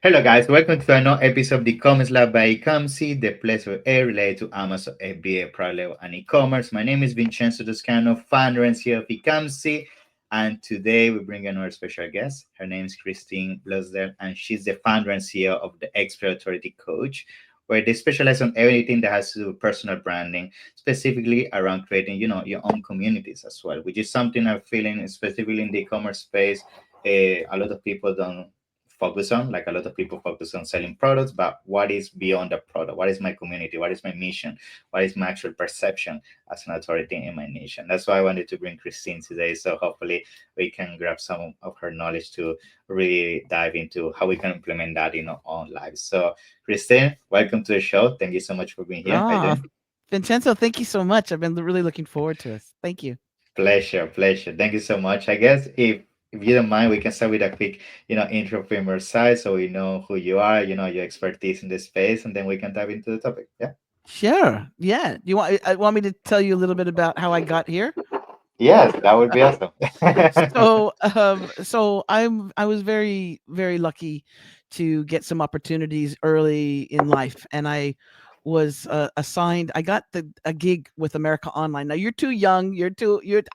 Hello, guys. Welcome to another episode of the Commerce Lab by Ecomcy, the place where every related to Amazon, FBA, parallel, and e-commerce. My name is Vincenzo Toscano, founder and CEO of Ecomcy, and today we bring another special guest. Her name is Christine Blosdale, and she's the founder and CEO of the Expert Authority Coach, where they specialize on everything that has to do with personal branding, specifically around creating, your own communities as well, which is something I'm feeling specifically in the e-commerce space. A lot of people don't focus on. Like a lot of people focus on selling products, but what is beyond the product? What is my community? What is my mission? What is my actual perception as an authority in my niche? And that's why I wanted to bring Christine today. So hopefully we can grab some of her knowledge to really dive into how we can implement that in our own lives. So Christine, welcome to the show. Thank you so much for being here. How you Ah, doing? Vincenzo, thank you so much. I've been really looking forward to this. Thank you. Pleasure, pleasure. Thank you so much. I guess if you don't mind, we can start with a quick, intro from your side so we know who you are, your expertise in this space, and then we can dive into the topic. Yeah. Sure. Yeah. You want me to tell you a little bit about how I got here? Yes, that would be awesome. I was very lucky to get some opportunities early in life, and I was assigned. I got a gig with America Online. Now you're too young. You're.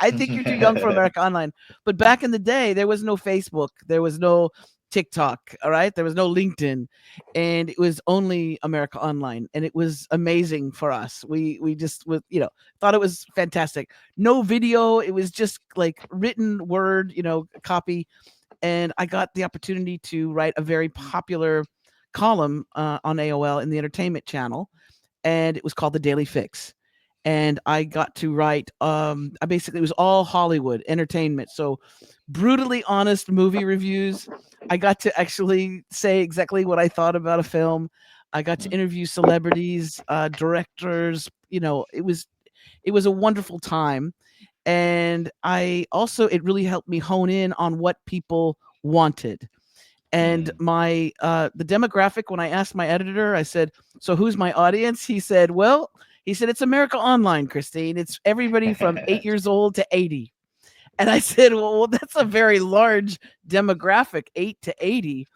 I think you're too young for America Online. But back in the day, there was no Facebook. There was no TikTok. All right. There was no LinkedIn, and it was only America Online, and it was amazing for us. We just was thought it was fantastic. No video. It was just like written word, copy. And I got the opportunity to write a very popular column on AOL in the entertainment channel, and it was called The Daily Fix. And I got to write, I basically, it was all Hollywood entertainment. So brutally honest movie reviews. I got to actually say exactly what I thought about a film. I got to interview celebrities, directors. It was a wonderful time, and I also it really helped me hone in on what people wanted. And Mm. my the demographic, when I asked my editor, I said, "So who's my audience?" He said, "Well," he said, "it's America Online, Christine. It's everybody from 8 years old to 80." And I said, "Well, that's a very large demographic, 8 to 80."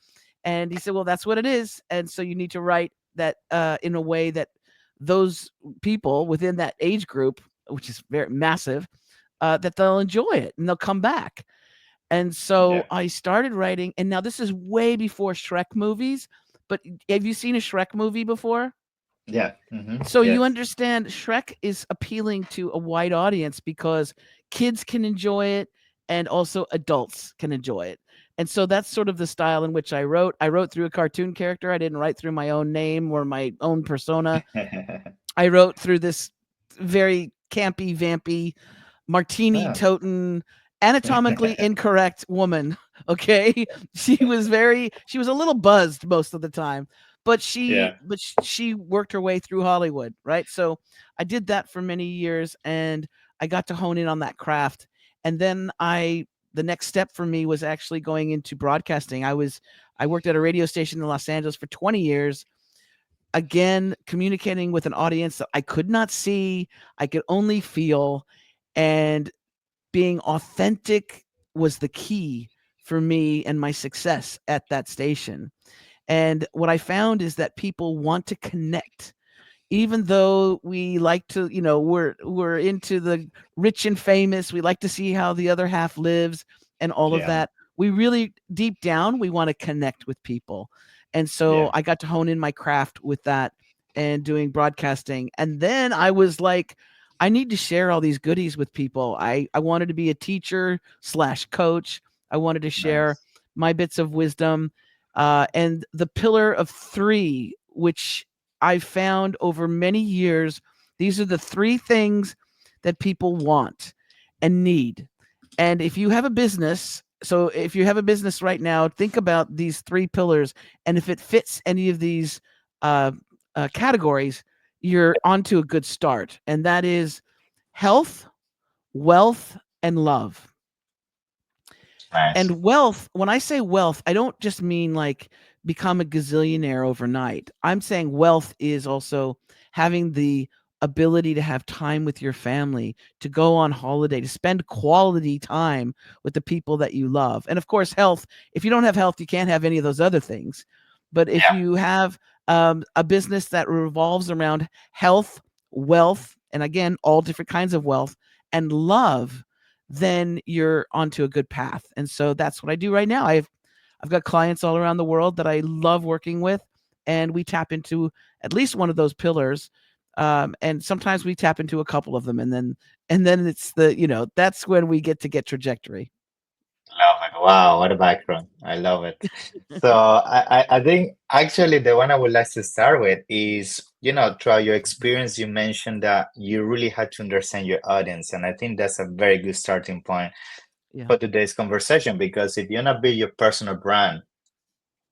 And he said, "Well, that's what it is. And so you need to write that in a way that those people within that age group, which is very massive, that they'll enjoy it and they'll come back." And Yeah. so I started writing, and now this is way before Shrek movies. But have you seen a Shrek movie before? Yeah. So you Yes. understand Shrek is appealing to a wide audience because kids can enjoy it and also adults can enjoy it. And so that's sort of the style in which I wrote. I wrote through a cartoon character. I didn't write through my own name or my own persona. I wrote through this very campy, vampy, martini Oh, toting, anatomically incorrect woman. Okay, she was a little buzzed most of the time, but yeah. she worked her way through Hollywood, right? So I did that for many years, and I got to hone in on that craft. And then the next step for me was actually going into broadcasting. I worked at a radio station in Los Angeles for 20 years, again communicating with an audience that I could not see, I could only feel, and being authentic was the key for me and my success at that station. And what I found is that people want to connect. Even though we like to, we're into the rich and famous, we like to see how the other half lives and all of Yeah. that. We really deep down we want to connect with people. And so Yeah. I got to hone in my craft with that and doing broadcasting. And then I was like, I need to share all these goodies with people. I wanted to be a teacher slash coach. I wanted to share Nice. my bits of wisdom. And the pillar of three, which I found over many years, these are the three things that people want and need. And if you have a business, so if you have a business right now, think about these three pillars. And if it fits any of these uh, categories, you're onto a good start. And that is health, wealth, and love. Nice. And wealth, when I say wealth, I don't just mean like become a gazillionaire overnight. I'm saying wealth is also having the ability to have time with your family, to go on holiday, to spend quality time with the people that you love. And of course, health, if you don't have health, you can't have any of those other things. But if Yeah. you have a business that revolves around health, wealth, and again, all different kinds of wealth and love, then you're onto a good path. And so that's what I do right now. I've got clients all around the world that I love working with, and we tap into at least one of those pillars. And sometimes we tap into a couple of them, and then it's that's when we get trajectory. Love it. Wow, what a background. I love it. So I think actually the one I would like to start with is, throughout your experience, you mentioned that you really had to understand your audience. And I think that's a very good starting point Yeah. for today's conversation, because if you want to build your personal brand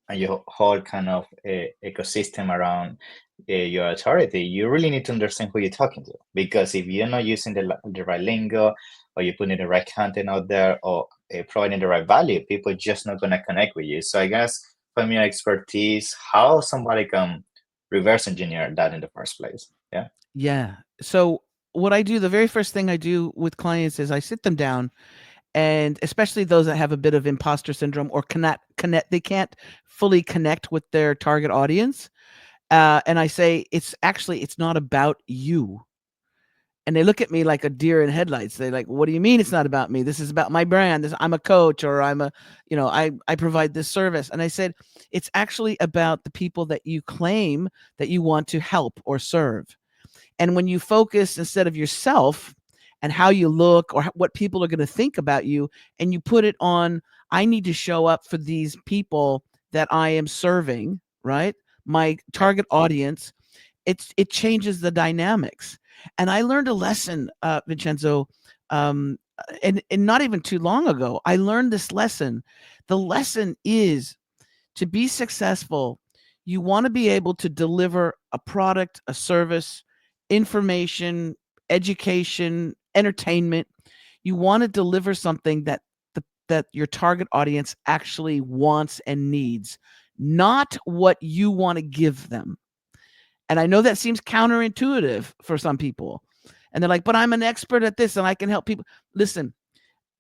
and your whole kind of ecosystem around your authority, you really need to understand who you're talking to. Because if you're not using the right lingo, or you're putting the right content out there, or providing the right value, people are just not going to connect with you. So I guess from your expertise, how somebody can reverse engineer that in the first place. Yeah. Yeah. So what I do, the very first thing I do with clients is I sit them down, and especially those that have a bit of imposter syndrome or connect they can't fully connect with their target audience. And I say it's not about you. And they look at me like a deer in headlights. They're like, "What do you mean it's not about me? This is about my brand. I'm a coach, or I provide this service." And I said, "It's actually about the people that you claim that you want to help or serve." And when you focus instead of yourself and how you look or what people are going to think about you, and you put it on, I need to show up for these people that I am serving, right? My Yeah. target audience, it changes the dynamics. And I learned a lesson, Vincenzo, and not even too long ago. I learned this lesson. The lesson is to be successful, you want to be able to deliver a product, a service, information, education, entertainment. You want to deliver something that your target audience actually wants and needs, not what you want to give them. And I know that seems counterintuitive for some people. And they're like, "But I'm an expert at this and I can help people." Listen,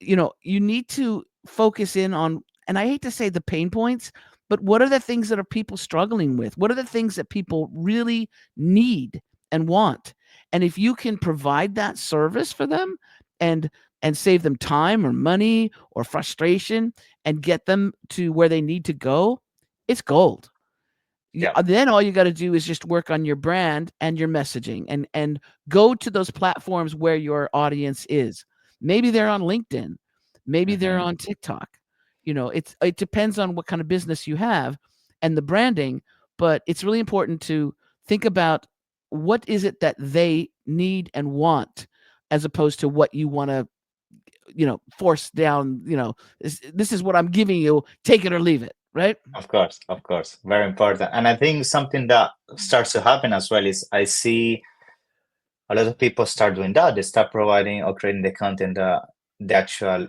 you need to focus in on, and I hate to say the pain points, but what are the things that are people struggling with? What are the things that people really need and want? And if you can provide that service for them and save them time or money or frustration and get them to where they need to go, it's gold. Yeah. Then all you got to do is just work on your brand and your messaging, and go to those platforms where your audience is. Maybe they're on LinkedIn, maybe they're Hmm. on TikTok. It depends on what kind of business you have and the branding, but it's really important to think about what is it that they need and want, as opposed to what you want to force down. This is what I'm giving you, take it or leave it, right? Of course, very important. And I think something that starts to happen as well is I see a lot of people start doing that. They start providing or creating the content that the actual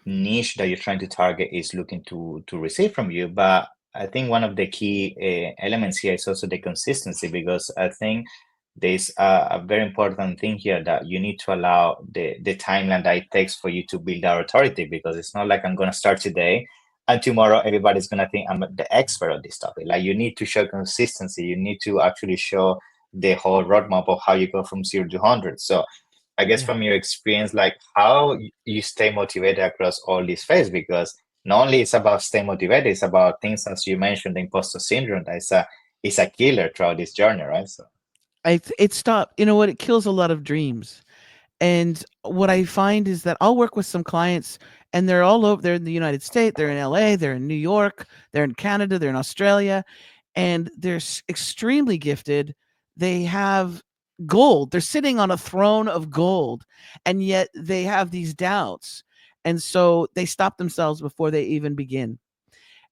niche that you're trying to target is looking to receive from you. But I think one of the key elements here is also the consistency, because I think there's a very important thing here, that you need to allow the timeline that it takes for you to build our authority, because it's not like I'm going to start today and tomorrow everybody's going to think I'm the expert on this topic. Like, you need to show consistency. You need to actually show the whole roadmap of how you go from 0 to 100. So I guess Yeah. from your experience, like, how you stay motivated across all these phases, because not only it's about staying motivated, it's about things as you mentioned, the imposter syndrome. That is a killer throughout this journey, right? So It stopped. You know what? It kills a lot of dreams. And what I find is that I'll work with some clients, and they're all over. They're in the United States, they're in LA, they're in New York, they're in Canada, they're in Australia, and they're extremely gifted. They have gold. They're sitting on a throne of gold, and yet they have these doubts. And so they stop themselves before they even begin.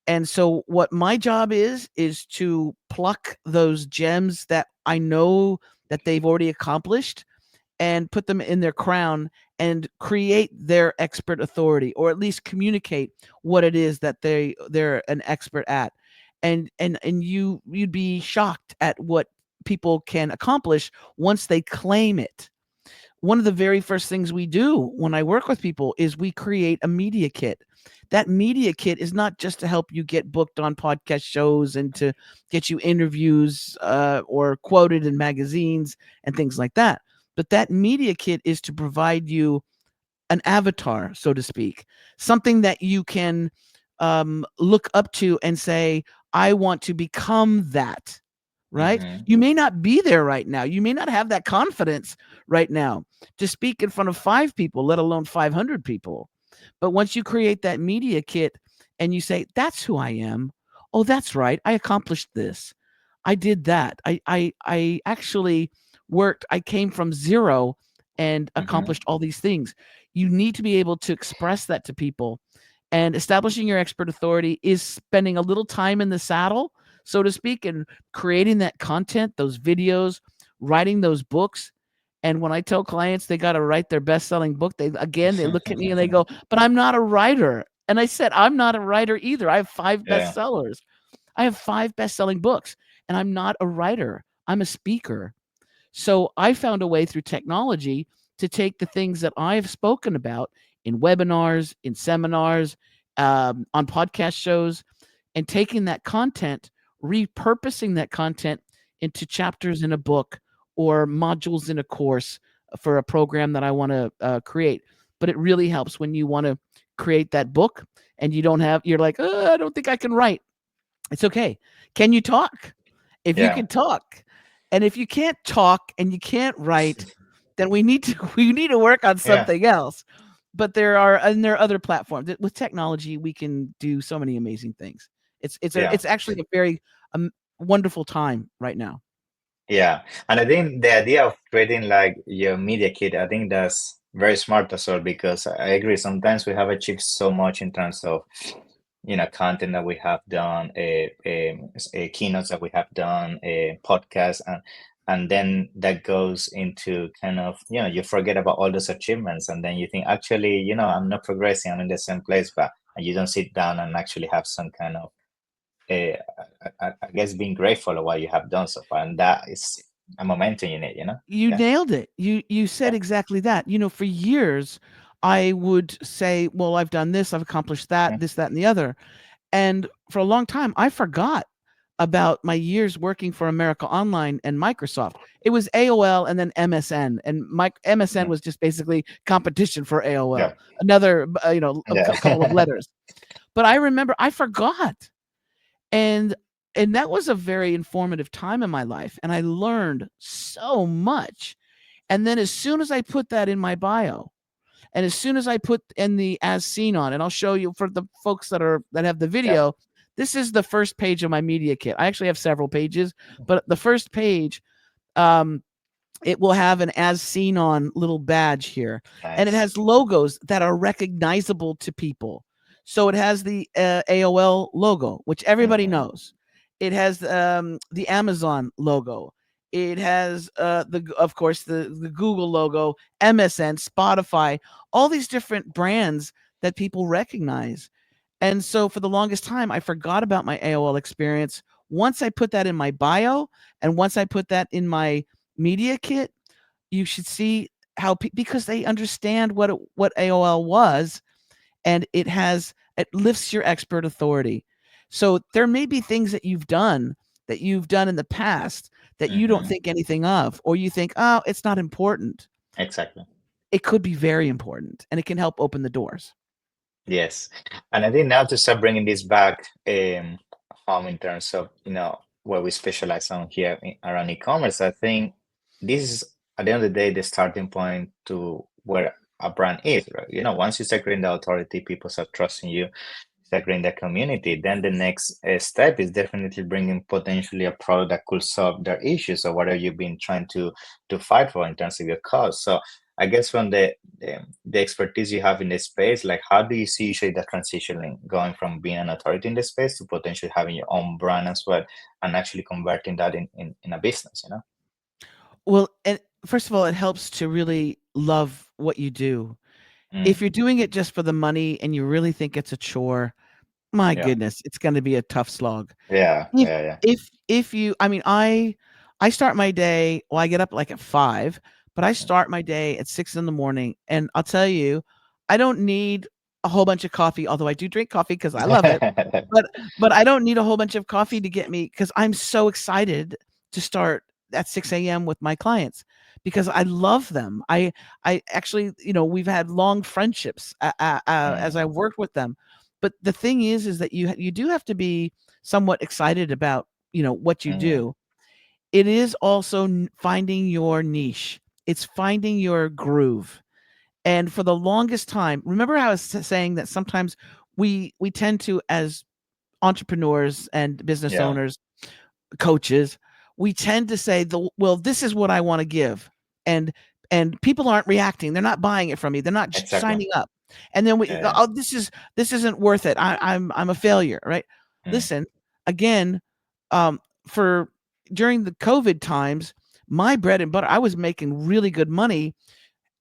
And so what my job is to pluck those gems that I know that they've already accomplished, and put them in their crown and create their expert authority, or at least communicate what it is that they're an expert at. And you'd be shocked at what people can accomplish once they claim it. One of the very first things we do when I work with people is we create a media kit. that media kit is not just to help you get booked on podcast shows and to get you interviews or quoted in magazines and things like that. But that media kit is to provide you an avatar, so to speak, something that you can look up to and say, I want to become that, right? Mm-hmm. You may not be there right now. You may not have that confidence right now to speak in front of 5 people, let alone 500 people. But once you create that media kit and you say, that's who I am. Oh, that's right. I accomplished this. I did that. I actually worked. I came from zero and Mm-hmm. accomplished all these things. You need to be able to express that to people. And establishing your expert authority is spending a little time in the saddle, so to speak, and creating that content, those videos, writing those books. And when I tell clients they got to write their best-selling book, they look at me and they go, "But I'm not a writer." And I said, "I'm not a writer either. I have 5 Yeah. bestsellers. I have 5 best-selling books, and I'm not a writer. I'm a speaker." So I found a way through technology to take the things that I've spoken about in webinars, in seminars, on podcast shows, and taking that content, repurposing that content into chapters in a book or modules in a course for a program that I want to create. But it really helps when you want to create that book and you're like, I don't think I can write. It's okay. Can you talk? If you Yeah. can talk, and if you can't talk and you can't write, then we need to we need to work on Yeah. something else. But there are other platforms. With technology, we can do so many amazing things. Yeah. It's actually a very wonderful time right now. Yeah, and I think the idea of creating like your media kit, I think that's very smart as well because I agree. Sometimes we have achieved so much in terms of, content that we have done, keynotes that we have done, a podcast, and then that goes into kind of, you forget about all those achievements, and then you think, actually, I'm not progressing, I'm in the same place, but and you don't sit down and actually have some kind of uh, I guess being grateful of what you have done so far, and that is a momentum you need, You Yeah, nailed it. You said yeah, exactly that. For years, I would say, "Well, I've done this, I've accomplished that, mhm, this, that, and the other." And for a long time, I forgot about my years working for America Online and Microsoft. It was AOL and then MSN, and my MSN mhm, was just basically competition for AOL. yeah, Another, couple of yeah, letters. But I remember I forgot, and that was a very informative time in my life, and I learned so much. And then as soon as I put that in my bio, and as soon as I put in the as seen on, and I'll show you for the folks that have the yeah, video, this is the first page of my media kit. I actually have several pages, but the first page, um, it will have an as seen on little badge here, and it nice. has logos that are recognizable to people. So it has the AOL logo, which everybody Hmm. knows. It has the Amazon logo. It has of course, the Google logo, MSN, Spotify, all these different brands that people recognize. And so for the longest time, I forgot about my AOL experience. Once I put that in my bio, and once I put that in my media kit, you should see how because they understand what AOL was, and it lifts your expert authority. So there may be things that you've done in the past that you don't Hmm. think anything of, or you think, oh, it's not important. Exactly. It could be very important, and it can help open the doors. Yes, and I think now to start bringing this back home in terms of what we specialize on here around e-commerce, I think this is at the end of the day the starting point to where a brand is, right? Once you start creating the authority, people start trusting you, start creating the community. Then the next step is definitely bringing potentially a product that could solve their issues or whatever you've been trying to fight for in terms of your cause. So I guess from the expertise you have in this space, like how do you see usually the transitioning going from being an authority in the space to potentially having your own brand as well and actually converting that in a business? Well, and first of all, it helps to really love what you do. If Mm, you're doing it just for the money and you really think it's a chore, my yeah, goodness, it's going to be a tough slog. yeah, If yeah, yeah. if you I mean, I start my day, well, I get up like at 5, but I Mm, start my day at 6 in the morning, and I'll tell you, I don't need a whole bunch of coffee, although I do drink coffee because I love it. But but I don't need a whole bunch of coffee to get me because I'm so excited to start at 6 a.m. with my clients because I love them. I actually, we've had long friendships as I Mm, worked with them. But the thing is that you do have to be somewhat excited about what you mm, do. It is also finding your niche. It's finding your groove. And for the longest time, remember how I was saying that sometimes we tend to, as entrepreneurs and business yeah, owners, coaches, we tend to say, well, this is what I want to give. And and people aren't reacting. They're not buying it from me. They're not exactly. signing up. And then Yeah. oh, this isn't worth it. I'm a failure, right? Mm, Listen, again, for during the COVID times, my bread and butter, I was making really good money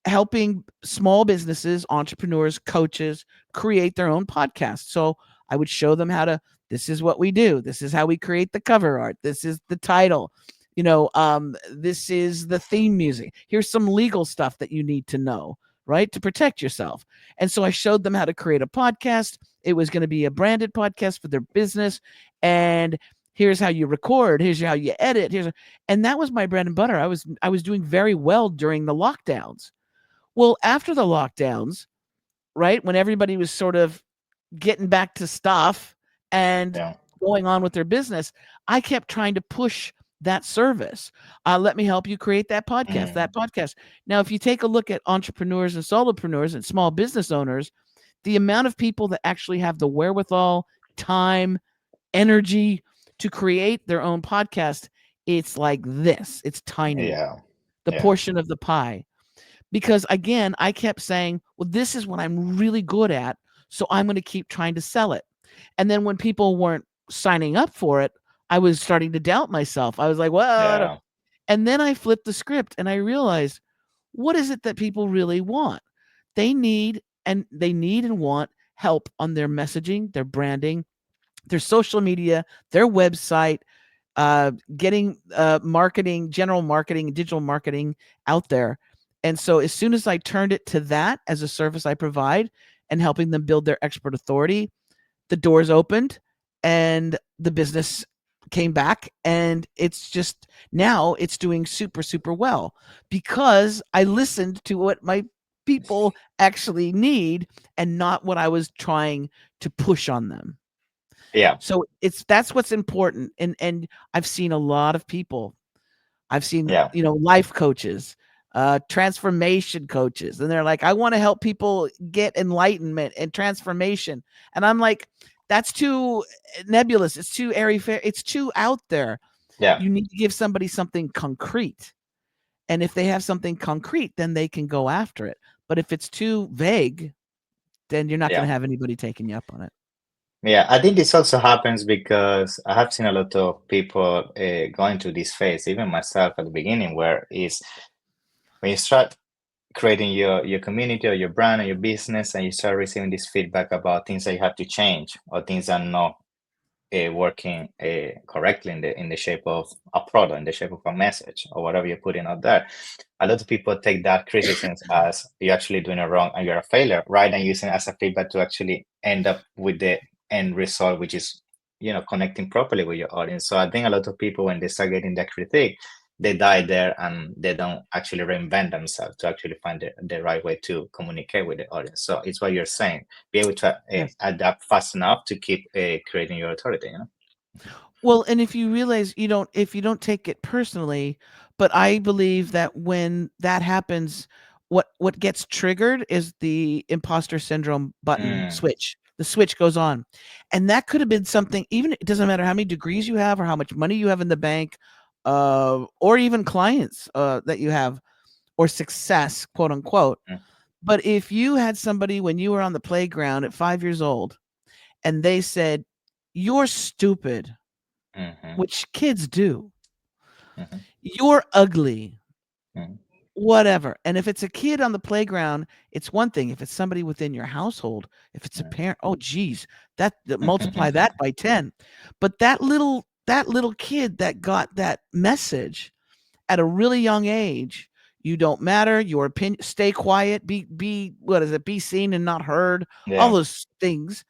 helping small businesses, entrepreneurs, coaches create their own podcast. So I would show them how to, this is what we do. This is how we create the cover art. This is the title. This is the theme music. Here's some legal stuff that you need to know, right? To protect yourself. And so I showed them how to create a podcast. It was going to be a branded podcast for their business. And here's how you record. Here's how you edit. And that was my bread and butter. I was doing very well during the lockdowns. Well, after the lockdowns, right, when everybody was sort of getting back to stuff and yeah. going on with their business, I kept trying to push that service. Let me help you create that podcast, Mm, that podcast. Now, if you take a look at entrepreneurs and solopreneurs and small business owners, the amount of people that actually have the wherewithal, time, energy to create their own podcast, it's like this. It's tiny, yeah. the Yeah. portion of the pie. Because again, I kept saying, well, this is what I'm really good at. So I'm going to keep trying to sell it. And then when people weren't signing up for it, I was starting to doubt myself. I was like, well, I don't. Yeah. And then I flipped the script and I realized, what is it that people really want? They need and want help on their messaging, their branding, their social media, their website, getting marketing, general marketing, digital marketing out there. And so as soon as I turned it to that as a service I provide and helping them build their expert authority, the doors opened and the business came back, and it's just now it's doing super super well because I listened to what my people actually need and not what I was trying to push on them. Yeah. So that's what's important. And I've seen a lot of people. I've seen, Yeah. life coaches, transformation coaches, and they're like, I want to help people get enlightenment and transformation. And I'm like, that's too nebulous. It's too airy fair. It's too out there. Yeah. You need to give somebody something concrete. And if they have something concrete, then they can go after it. But if it's too vague, then you're not going Yeah. to have anybody taking you up on it. Yeah, I think this also happens because I have seen a lot of people going through this phase, even myself at the beginning, where is when you start creating your community or your brand or your business, and you start receiving this feedback about things that you have to change or things that are not working correctly in the shape of a product, in the shape of a message or whatever you're putting out there. A lot of people take that criticism as you're actually doing it wrong and you're a failure, right? And using it as a feedback to actually end up with the end result, which is connecting properly with your audience. So I think a lot of people, when they start getting that critique, they die there and they don't actually reinvent themselves to actually find the right way to communicate with the audience. So it's what you're saying, be able to Yes. adapt fast enough to keep creating your authority. Well, and if you don't take it personally, but I believe that when that happens, what gets triggered is the imposter syndrome button Mm, switch. The switch goes on. And that could have been something, even it doesn't matter how many degrees you have or how much money you have in the bank, or even clients that you have or success, quote unquote. mm, But if you had somebody when you were on the playground at 5 years old and they said, "You're stupid," mhm, which kids do. mhm, You're ugly, mhm, whatever. And if it's a kid on the playground, it's one thing. If it's somebody within your household, if it's a parent, oh geez, that multiply mhm. that by 10. But that little kid that got that message at a really young age, You don't matter. Your opinion, stay quiet, be what is it? Be seen and not heard. All Yeah. those things.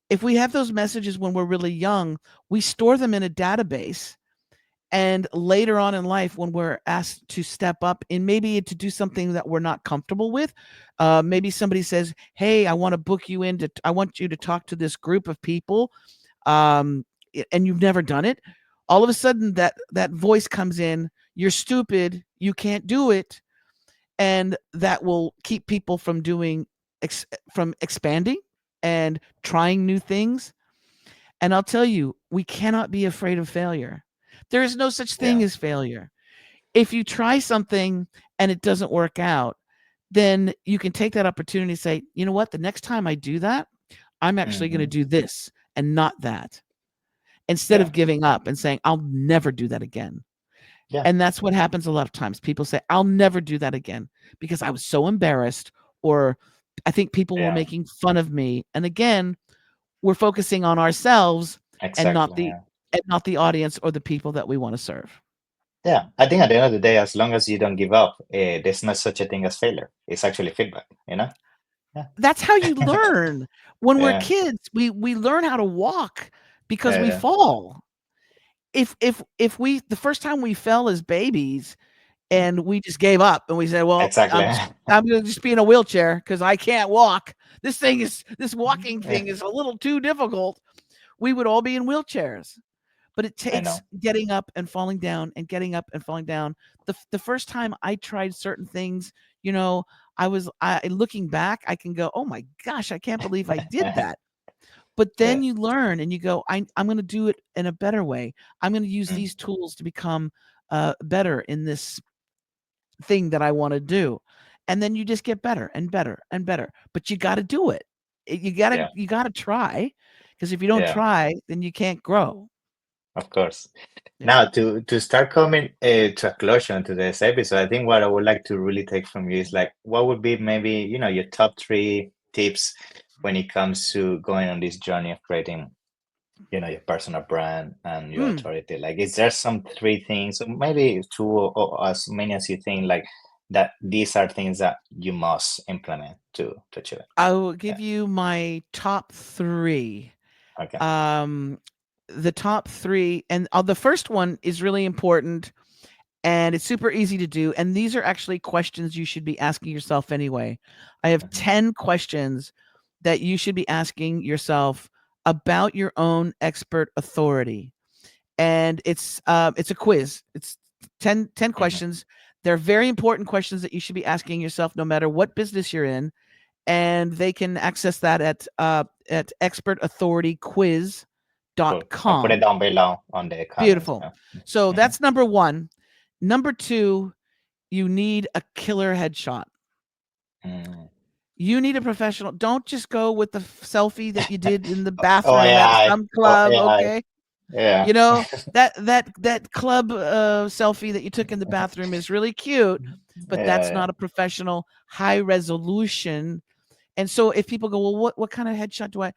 If we have those messages when we're really young, we store them in a database, and later on in life, when we're asked to step up and maybe to do something that we're not comfortable with, maybe somebody says, "Hey, I want to book you in to. I want you to talk to this group of people," um, and you've never done it. All of a sudden, that voice comes in. You're stupid. You can't do it, and that will keep people from from expanding and trying new things. And I'll tell you, we cannot be afraid of failure. There is no such thing Yeah. as failure. If you try something and it doesn't work out, then you can take that opportunity and say, you know what, the next time I do that, I'm actually going to Hmm. do this and not that, instead Yeah. of giving up and saying, I'll never do that again. Yeah. And that's what happens a lot of times. People say, I'll never do that again because I was so embarrassed, or I think people were Yeah. making fun of me. And again, we're focusing on ourselves and Exactly. Yeah. not the audience or the people that we want to serve. Yeah. I think at the end of the day, as long as you don't give up, there's no such a thing as failure. It's actually feedback, you know? Yeah. That's how you learn. When we're Yeah. kids, we learn how to walk because we Yeah. fall. If we the first time we fell as babies Yeah. and we just gave up and we said, "Well, Exactly. I'm gonna just be in a wheelchair because I can't walk. This walking Yeah. thing is a little too difficult." We would all be in wheelchairs. But it I takes know. getting up and falling down and getting up and falling down. The first time I tried certain things, you know, I looking back, I can go, "Oh my gosh, I can't believe I did that." But Yeah. then you learn and you go, I'm going to do it in a better way. I'm going to use Mm. these tools to become better in this thing that I want to do. And then you just get better and better and better. But you got to do it. Yeah. You got to try, because if you don't Yeah. try, then you can't grow. Of course. Yeah. Now, to start coming to a closure to this episode, I think what I would like to really take from you is like, what would be maybe, your top three tips when it comes to going on this journey of creating, your personal brand and your Mm. authority? Like, is there some three things, or maybe two or as many as you think, like that these are things that you must implement to achieve it? I will give Yeah. you my top 3. Okay. Um, the top 3, and the first one is really important, and it's super easy to do, and these are actually questions you should be asking yourself anyway. I have Hmm. 10 questions that you should be asking yourself about your own expert authority, and it's a quiz. It's 10 Hmm. questions. They're very important questions that you should be asking yourself no matter what business you're in, and they can access that at Cool. I'll put it expertauthorityquiz.com. down below on the comments. Beautiful. Yeah. So Hmm. that's number 1. Number 2, you need a killer headshot. Mm. You need a professional. Don't just go with the selfie that you did in the Oh bathroom at AI. some Oh club, AI. okay? Yeah. You know, that club selfie that you took in the bathroom is really cute, but that's Yeah. not a professional high resolution. And so if people go, well, what kind of headshot do I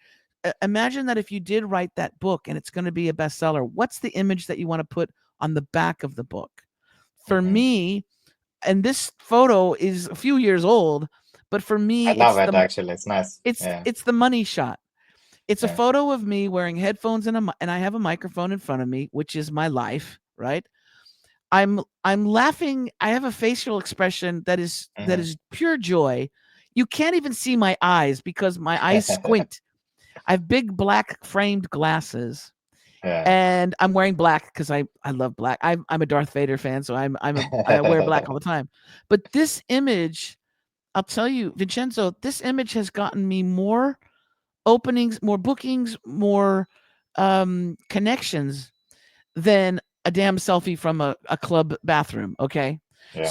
imagine that if you did write that book and it's going to be a bestseller, what's the image that you want to put on the back of the book? For Hmm. me, and this photo is a few years old, but for me, I love it actually. It's nice. Yeah. it's the money shot. It's a Yeah. photo of me wearing headphones and I have a microphone in front of me, which is my life, right? I'm laughing. I have a facial expression that Hmm. is pure joy. You can't even see my eyes because my eyes squint. I have big black framed glasses, Yeah. and I'm wearing black because I love black. I'm a Darth Vader fan, so I wear black all the time. But this image, I'll tell you, Vincenzo, this image has gotten me more openings, more bookings, more connections than a damn selfie from a club bathroom. Okay. Yeah.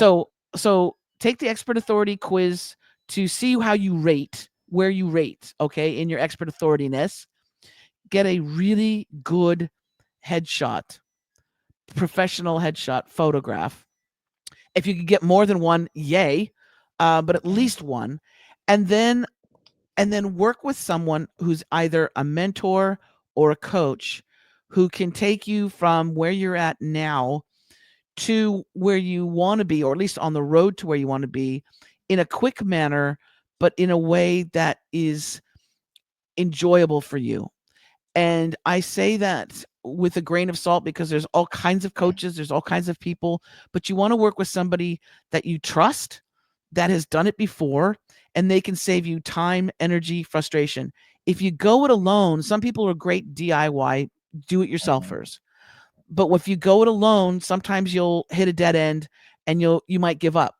So take the expert authority quiz to see how you rate, where you rate, okay, in your expert authority-ness. Get a really good headshot, professional headshot photograph. If you could get more than one, yay, but at Mm. least one. And then work with someone who's either a mentor or a coach who can take you from where you're at now to where you want to be, or at least on the road to where you want to be, in a quick manner, but in a way that is enjoyable for you. And I say that with a grain of salt because there's all kinds of mm, coaches, there's all kinds of people, but you want to work with somebody that you trust, that has done it before, and they can save you time, energy, frustration. If you go it alone, some people are great DIY, do it mm, yourselfers. But if you go it alone, sometimes you'll hit a dead end and you might give up.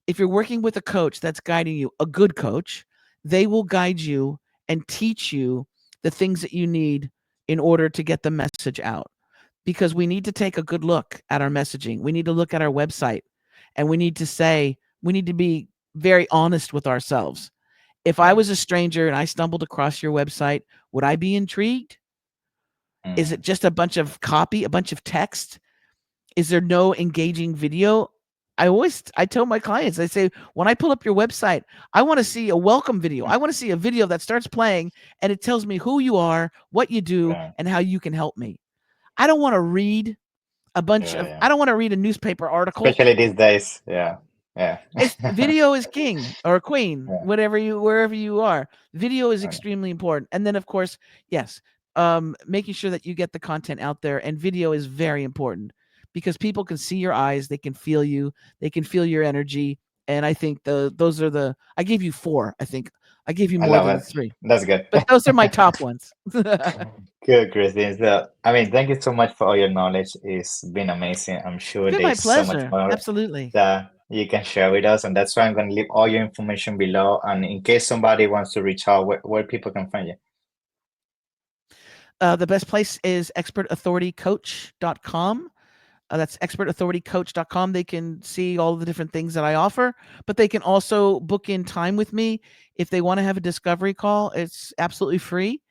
If you're working with a coach that's guiding you, a good coach, they will guide you and teach you the things that you need in order to get the message out. Because we need to take a good look at our messaging. We need to look at our website, and we need to be very honest with ourselves. If I yeah, was a stranger and I stumbled across your website, would I be intrigued? Is it mm, just a bunch of copy, a bunch of text? Is there no engaging video? I tell my clients, I say, when I pull up your website, I want to see a welcome video. mm, I want to see a video that starts playing and it tells me who you are, what you do, yeah, and how you can help me. I don't want to read yeah, yeah. I don't want to read a newspaper article. Especially these days. Yeah, yeah, It's video is king or queen, yeah, whatever you wherever you are. Video is yeah. extremely important. And then of course, yes, making sure that you get the content out there, and video is very important because people can see your eyes, they can feel you, they can feel your energy. And I think those are the I gave you four, I think. I gave you I more love than it. the three. That's good. But those are my top ones. Good, Christine. So, I mean, thank you so much for all your knowledge. It's been amazing. I'm It's sure been my there's so much pleasure. more Absolutely. that you can share with us, and that's why I'm going to leave all your information below. And in case somebody wants to reach out, where people can find you. The best place is expertauthoritycoach.com. That's expertauthoritycoach.com. They can see all the different things that I offer, but they can also book in time with me if they want to have a discovery call. It's absolutely free.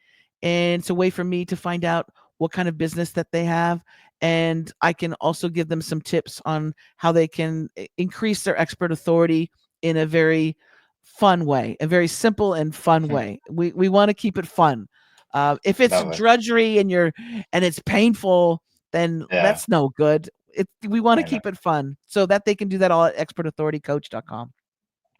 And it's a way for me to find out what kind of business that they have. And I can also give them some tips on how they can increase their expert authority in a very fun way, a very simple and fun way. We want to keep it fun. If it's Love it. drudgery and it's painful, then Yeah, that's no good. We want to I know. keep it fun so that they can do that all at expertauthoritycoach.com.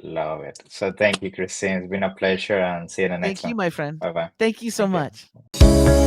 Love it. So thank you, Christine. It's been a pleasure, and see you in the next Thank you, one. my friend. Bye bye. Thank you so Thank you. much.